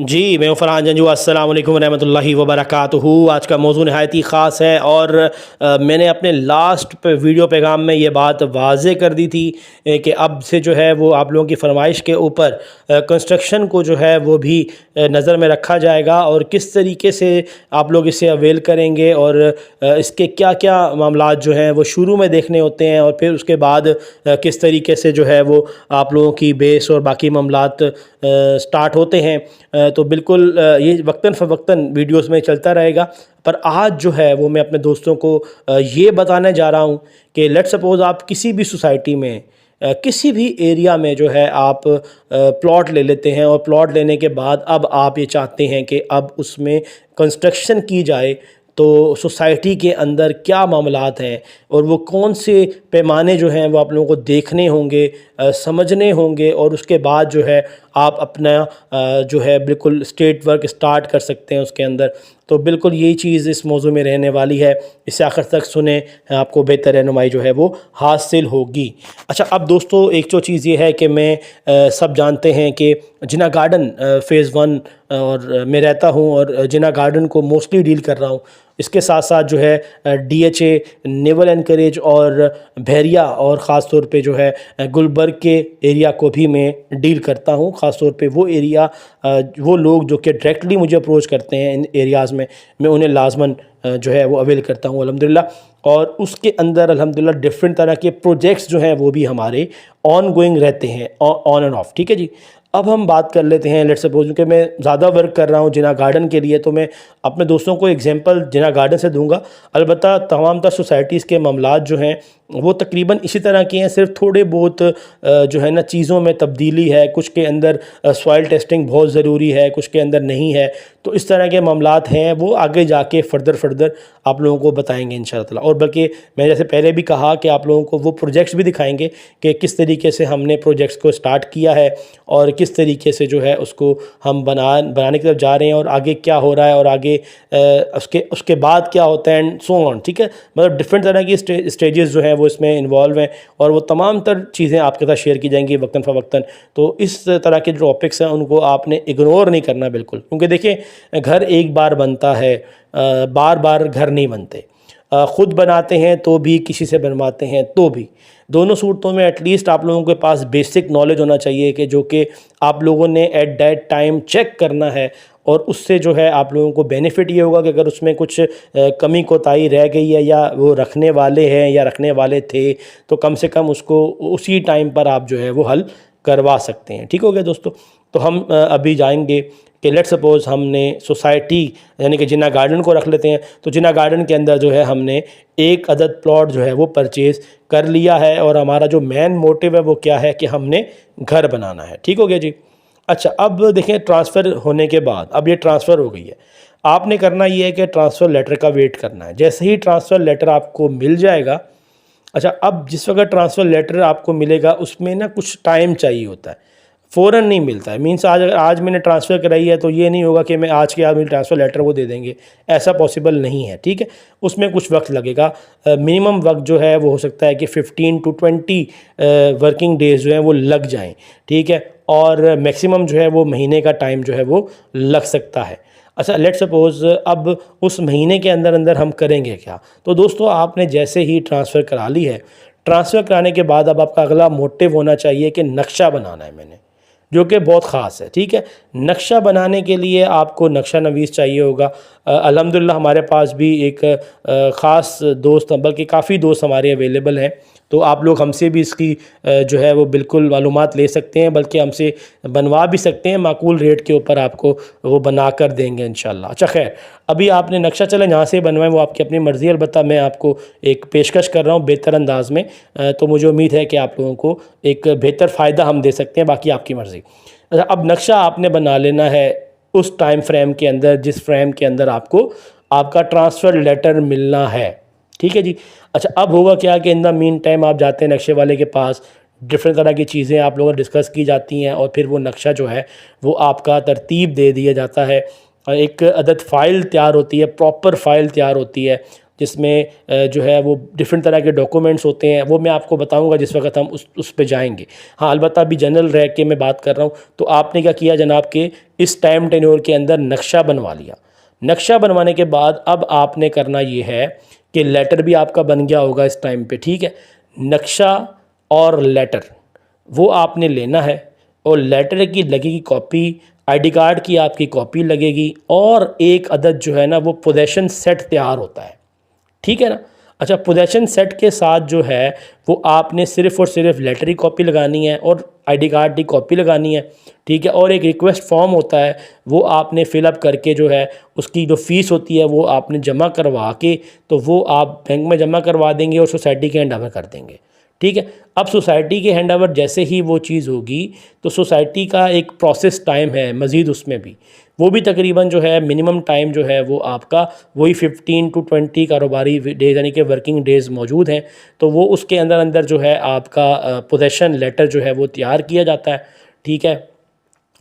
जी, मैं हूँ फरहान जंजू। अस्सलाम वालेकुम रहमतुल्लाहि व बरकातुहू। आज का मौज़ू नहायत ही ख़ास है और मैंने अपने लास्ट वीडियो पैगाम में ये बात वाज़े कर दी थी कि अब से जो है वो आप लोगों की फरमाइश के ऊपर कंस्ट्रक्शन को जो है वो भी नज़र में रखा जाएगा और किस तरीके से आप लोग इसे अवेल करेंगे और इसके क्या क्या मामलात जो हैं वो शुरू में देखने होते हैं और फिर उसके बाद किस तरीके से जो है वो आप लोगों की बेस और बाकी मामलात स्टार्ट होते हैं। तो बिल्कुल ये वक्तन फ़वक्तन वीडियोस में चलता रहेगा, पर आज जो है वो मैं अपने दोस्तों को ये बताने जा रहा हूँ कि लेट्स सपोज़ आप किसी भी सोसाइटी में किसी भी एरिया में जो है आप प्लॉट ले लेते हैं और प्लॉट लेने के बाद अब आप ये चाहते हैं कि अब उसमें कंस्ट्रक्शन की जाए, तो सोसाइटी के अंदर क्या मामलात हैं और वो कौन से पैमाने जो हैं वो आप लोगों को देखने होंगे, समझने होंगे और उसके बाद जो है आप अपना जो है बिल्कुल स्टेट वर्क स्टार्ट कर सकते हैं उसके अंदर। तो बिल्कुल यही चीज़ इस मौजू में रहने वाली है, इसे आखिर तक सुने, आपको बेहतर रहनुमाई जो है वो हासिल होगी। अच्छा, अब दोस्तों एक तो चीज़ ये है कि मैं सब जानते हैं कि जिना गार्डन फ़ेज़ 1 और मैं रहता हूँ और जिना गार्डन को मोस्टली डील कर रहा हूँ। इसके साथ साथ जो है डीएचए, नेवल एनकरेज और बहरिया और ख़ास तौर पे जो है गुलबर्ग के एरिया को भी मैं डील करता हूँ। ख़ास तौर पे वो एरिया, वो लोग जो कि डायरेक्टली मुझे अप्रोच करते हैं इन एरियाज़ में, मैं उन्हें लाज़मन जो है वो अवेल करता हूँ अल्हम्दुलिल्लाह। और उसके अंदर अल्हम्दुलिल्लाह डिफरेंट तरह के प्रोजेक्ट्स जो हैं वो भी हमारे ऑन गोइंग रहते हैं, ऑन एंड ऑफ। ठीक है जी। अब हम बात कर लेते हैं, लेट्स सपोज कि मैं ज़्यादा वर्क कर रहा हूँ जिना गार्डन के लिए, तो मैं अपने दोस्तों को एग्जांपल जिना गार्डन से दूंगा। अलबत्ता तमाम तर सोसाइटीज़ के मामलात जो हैं वो तकरीबन इसी तरह के हैं, सिर्फ थोड़े बहुत जो है ना चीज़ों में तब्दीली है। कुछ के अंदर सॉइल टेस्टिंग बहुत ज़रूरी है, कुछ के अंदर नहीं है। तो इस तरह के मामलात हैं, वो आगे जाके फर्दर आप लोगों को बताएंगे इंशाअल्लाह। और बल्कि मैं जैसे पहले भी कहा कि आप लोगों को वो प्रोजेक्ट्स भी दिखाएंगे कि किस तरीके से हमने प्रोजेक्ट्स को स्टार्ट किया है और किस तरीके से जो है उसको हम बनाने की तरफ जा रहे हैं और आगे क्या हो रहा है और आगे उसके बाद क्या होता है एंड सो ऑन। ठीक है, मतलब डिफरेंट तरह की स्टेजेस जो हैं वो इसमें इन्वॉल्व हैं और वो तमाम तर चीज़ें आपके साथ शेयर की जाएंगी वक्तन फ़वक्तन। तो इस तरह के जो टॉपिक्स हैं उनको आपने इग्नोर नहीं करना बिल्कुल, क्योंकि देखिए घर एक बार बनता है, बार बार घर नहीं बनते। ख़ुद बनाते हैं तो भी, किसी से बनवाते हैं तो भी, दोनों सूरतों में एटलीस्ट आप लोगों के पास बेसिक नॉलेज होना चाहिए कि जो कि आप लोगों ने एट दैट टाइम चेक करना है। और उससे जो है आप लोगों को बेनिफिट ये होगा कि अगर उसमें कुछ कमी कोताही रह गई है या वो रखने वाले हैं या रखने वाले थे, तो कम से कम उसको उसी टाइम पर आप जो है वो हल करवा सकते हैं। ठीक हो गया दोस्तों। तो हम अभी जाएंगे कि लेट्स सपोज़ हमने सोसाइटी यानी कि जिन्ना गार्डन को रख लेते हैं। तो जिन्ना गार्डन के अंदर जो है हमने एक अदद प्लॉट जो है वो परचेज़ कर लिया है और हमारा जो मेन मोटिव है वो क्या है कि हमने घर बनाना है। ठीक हो गया जी। अच्छा, अब देखें ट्रांसफ़र होने के बाद, अब ये ट्रांसफ़र हो गई है, आपने करना ये है कि ट्रांसफ़र लेटर का वेट करना है। जैसे ही ट्रांसफ़र लेटर आपको मिल जाएगा, अच्छा, अब जिस वक्त ट्रांसफ़र लेटर आपको मिलेगा उसमें ना कुछ टाइम चाहिए होता है, फ़ौरन नहीं मिलता है। मीन्स आज मैंने ट्रांसफ़र कराई है तो ये नहीं होगा कि मैं आज के आज मुझे ट्रांसफ़र लेटर वो दे देंगे, ऐसा पॉसिबल नहीं है। ठीक है, उसमें कुछ वक्त लगेगा। मिनिमम वक्त जो है वो हो सकता है कि 15 to 20 वर्किंग डेज़ जो हैं वो लग जाएं। ठीक है, और मैक्सिमम जो है वो महीने का टाइम जो है वो लग सकता है। अच्छा, लेट सपोज़ अब उस महीने के अंदर अंदर हम करेंगे क्या? तो दोस्तों, आपने जैसे ही ट्रांसफ़र करा ली है, ट्रांसफ़र कराने के बाद अब आपका अगला मोटिव होना चाहिए कि नक्शा बनाना है मैंने, जो कि बहुत ख़ास है। ठीक है, नक्शा बनाने के लिए आपको नक्शा नवीस चाहिए होगा। अल्हम्दुलिल्लाह हमारे पास भी एक ख़ास दोस्त, बल्कि काफ़ी दोस्त हमारे अवेलेबल हैं, तो आप लोग हमसे भी इसकी जो है वो बिल्कुल मालूमात ले सकते हैं, बल्कि हमसे बनवा भी सकते हैं। माकूल रेट के ऊपर आपको वो बना कर देंगे इंशाल्लाह। अच्छा, खैर, अभी आपने नक्शा चले जहाँ से बनवाएं वो आपकी अपनी मर्ज़ी। अलबत्ता मैं आपको एक पेशकश कर रहा हूँ बेहतर अंदाज़ में, तो मुझे उम्मीद है कि आप लोगों को एक बेहतर फ़ायदा हम दे सकते हैं, बाकी आपकी मर्ज़ी। अच्छा, अब नक्शा आपने बना लेना है उस टाइम फ्रेम के अंदर जिस फ्रेम के अंदर आपको आपका ट्रांसफ़र लेटर मिलना है। ठीक है जी। अच्छा, अब होगा क्या कि इन द मीन टाइम आप जाते हैं नक्शे वाले के पास, डिफरेंट तरह की चीज़ें आप लोगों ने डिस्कस की जाती हैं और फिर वो नक्शा जो है वो आपका तरतीब दे दिया जाता है और एक अदद फ़ाइल तैयार होती है, प्रॉपर फ़ाइल तैयार होती है जिसमें जो है वो डिफरेंट तरह के डॉक्यूमेंट्स होते हैं, वो मैं आपको बताऊंगा जिस वक्त हम उस पे जाएंगे। हाँ, अलबत्ता अभी जनरल रह के मैं बात कर रहा हूँ। तो आपने क्या किया जनाब कि इस टाइम टेन्योर के अंदर नक्शा बनवा लिया। नक्शा बनवाने के बाद अब आपने करना ये है कि लेटर भी आपका बन गया होगा इस टाइम पे, ठीक है। नक्शा और लेटर वो आपने लेना है, और लेटर की लगेगी कॉपी, आईडी कार्ड की आपकी कॉपी लगेगी, और एक अदद जो है ना वो पोजेशन सेट तैयार होता है, ठीक है ना। अच्छा, पोजेशन सेट के साथ जो है वो आपने सिर्फ़ और सिर्फ लेटर की कॉपी लगानी है और आईडी कार्ड की कॉपी लगानी है, ठीक है। और एक रिक्वेस्ट फॉर्म होता है, वो आपने फ़िलअप करके जो है उसकी जो फ़ीस होती है वो आपने जमा करवा के, तो वो आप बैंक में जमा करवा देंगे और सोसाइटी के हैंड ओवर कर देंगे, ठीक है। अब सोसाइटी के हैंड ओवर जैसे ही वो चीज़ होगी तो सोसाइटी का एक प्रोसेस टाइम है मज़ीद, उसमें भी वो भी तकरीबन जो है मिनिमम टाइम जो है वो आपका वही 15 to 20 कारोबारी डेज़ यानी कि वर्किंग डेज़ मौजूद हैं। तो वो उसके अंदर अंदर जो है आपका पोजेशन लेटर जो है वो तैयार किया जाता है, ठीक है।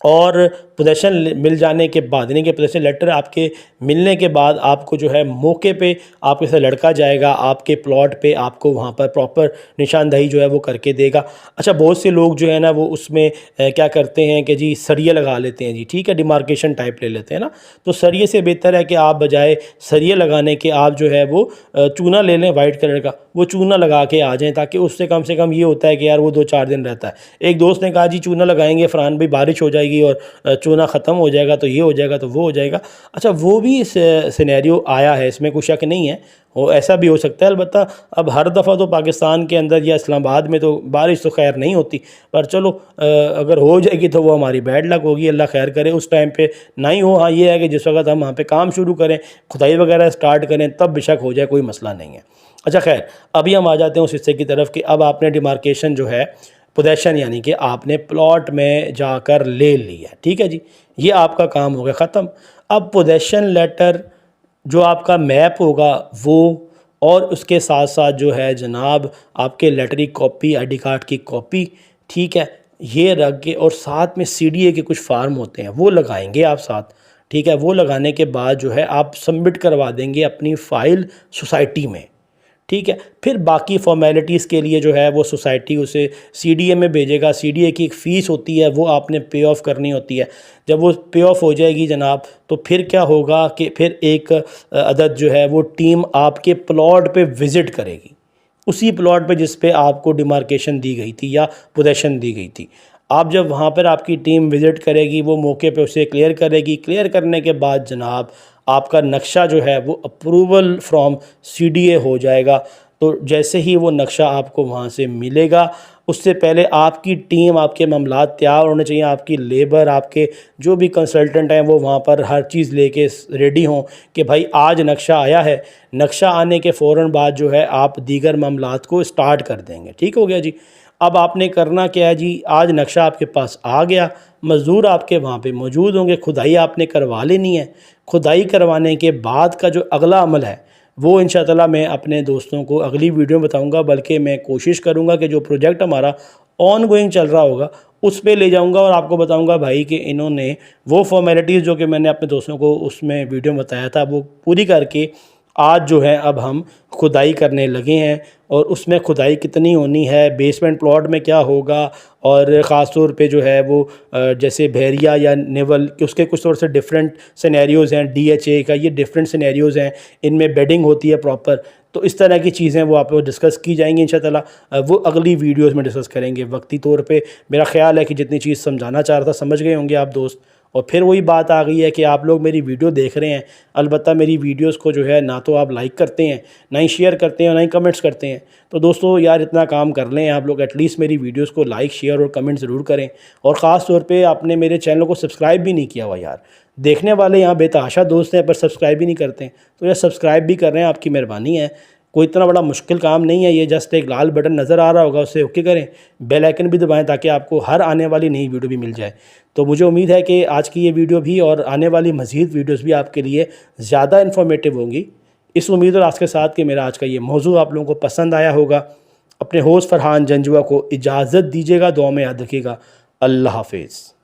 और पोजेशन मिल जाने के बाद यानी कि पोजेशन लेटर आपके मिलने के बाद आपको जो है मौके पे आपके साथ लड़का जाएगा आपके प्लॉट पे, आपको वहाँ पर प्रॉपर निशानदही जो है वो करके देगा। अच्छा, बहुत से लोग जो है ना वो उसमें क्या करते हैं कि जी सरिये लगा लेते हैं जी, ठीक है, डिमार्केशन टाइप ले लेते हैं ना। तो सरिये से बेहतर है कि आप बजाय सरिये लगाने के आप जो है वो चूना ले लें वाइट कलर का, वो चूना लगा के आ जाएँ, ताकि उससे कम से कम ये होता है कि यार वो 2-4 दिन रहता है। एक दोस्त ने कहा जी चूना लगाएंगे फ़रहान भाई, बारिश हो जाएगी और चूना ख़त्म हो जाएगा, तो ये हो जाएगा तो वो हो जाएगा। अच्छा, वो भी सिनेरियो आया है, इसमें कोई शक नहीं है, वो ऐसा भी हो सकता है। अलबत्ता अब हर दफ़ा तो पाकिस्तान के अंदर या इस्लामाबाद में तो बारिश तो खैर नहीं होती, पर चलो अगर हो जाएगी तो वो हमारी बैड लक होगी, अल्लाह खैर करे उस टाइम पे ना ही हो। हाँ, ये है कि जिस वक्त हम वहाँ पे काम शुरू करें, खुदाई वगैरह स्टार्ट करें, तब बेशक हो जाए, कोई मसला नहीं है। अच्छा खैर, अभी हम आ जाते हैं उस हिस्से की तरफ कि अब आपने डिमार्केशन जो है पोजेशन यानी कि आपने प्लॉट में जाकर ले लिया, ठीक है जी, ये आपका काम हो गया ख़त्म। अब पोजेशन लेटर जो आपका मैप होगा वो, और उसके साथ साथ जो है जनाब आपके लेटर की कॉपी, आईडी कार्ड की कॉपी, ठीक है, ये रख के, और साथ में सीडीए के कुछ फार्म होते हैं वो लगाएंगे आप साथ, ठीक है। वो लगाने के बाद जो है आप सबमिट करवा देंगे अपनी फ़ाइल सोसाइटी में, ठीक है। फिर बाकी फॉर्मेलिटीज़ के लिए जो है वो सोसाइटी उसे सीडीए में भेजेगा। सीडीए की एक फ़ीस होती है, वो आपने पे ऑफ करनी होती है। जब वो पे ऑफ हो जाएगी जनाब, तो फिर क्या होगा कि फिर एक अदद जो है वो टीम आपके प्लॉट पे विज़िट करेगी, उसी प्लॉट पे जिस पे आपको डिमार्केशन दी गई थी या पोजेशन दी गई थी। आप जब वहाँ पर आपकी टीम विज़िट करेगी, वो मौके पे उसे क्लियर करेगी। क्लियर करने के बाद जनाब आपका नक्शा जो है वो अप्रूवल फ्रॉम सीडीए हो जाएगा। तो जैसे ही वो नक्शा आपको वहाँ से मिलेगा, उससे पहले आपकी टीम, आपके मामलात तैयार होने चाहिए, आपकी लेबर, आपके जो भी कंसल्टेंट हैं वो वहाँ पर हर चीज़ लेके रेडी हों कि भाई आज नक्शा आया है। नक्शा आने के फ़ौरन बाद जो है आप दीगर मामलात को स्टार्ट कर देंगे, ठीक हो गया जी। अब आपने करना क्या है जी, आज नक्शा आपके पास आ गया, मज़दूर आपके वहाँ पे मौजूद होंगे, खुदाई आपने करवा लेनी है। खुदाई करवाने के बाद का जो अगला अमल है वो इंशाअल्लाह मैं अपने दोस्तों को अगली वीडियो में बताऊंगा, बल्कि मैं कोशिश करूंगा कि जो प्रोजेक्ट हमारा ऑन गोइंग चल रहा होगा उस पे ले जाऊंगा और आपको बताऊंगा भाई कि इन्होंने वो फॉर्मेलिटीज़ जो कि मैंने अपने दोस्तों को उसमें वीडियो में बताया था वो पूरी करके आज जो है अब हम खुदाई करने लगे हैं। और उसमें खुदाई कितनी होनी है, बेसमेंट प्लॉट में क्या होगा, और ख़ास तौर पे जो है वो जैसे बहरिया या नेवल कि उसके कुछ थोड़े से डिफरेंट सिनेरियोज़ हैं, डीएचए का ये डिफरेंट सिनेरियोज़ हैं, इनमें बेडिंग होती है प्रॉपर। तो इस तरह की चीज़ें वो आप डिस्कस की जाएंगी इंशाअल्लाह, वो अगली वीडियोज़ में डिस्कस करेंगे। वक्ती तौर पर मेरा ख़्याल है कि जितनी चीज़ समझाना चाह रहा था समझ गए होंगे आप दोस्त। और फिर वही बात आ गई है कि आप लोग मेरी वीडियो देख रहे हैं, अलबत्ता मेरी वीडियोस को जो है ना तो आप लाइक करते हैं, ना ही शेयर करते हैं, ना ही कमेंट्स करते हैं। तो दोस्तों यार इतना काम कर लें आप लोग, एटलीस्ट मेरी वीडियोस को लाइक, शेयर और कमेंट ज़रूर करें। और ख़ास तौर पे आपने मेरे चैनल को सब्सक्राइब भी नहीं किया हुआ यार, देखने वाले यहाँ बेतहाशा दोस्त हैं पर सब्सक्राइब भी नहीं करते हैं। तो यार सब्सक्राइब भी कर रहे हैं, आपकी मेहरबानी है, कोई इतना बड़ा मुश्किल काम नहीं है ये। जस्ट एक लाल बटन नज़र आ रहा होगा, उससे ओके करें, बेल आइकन भी दबाएं ताकि आपको हर आने वाली नई वीडियो भी मिल जाए। तो मुझे उम्मीद है कि आज की ये वीडियो भी और आने वाली मज़ीद वीडियोस भी आपके लिए ज़्यादा इन्फॉर्मेटिव होंगी। इस उम्मीद और आस के साथ कि मेरा आज का ये मौजू आप लोगों को पसंद आया होगा। अपने होस्ट फ़रहान जंजुआ को इजाज़त दीजिएगा, दुआ में याद रखिएगा। अल्लाह हाफिज़।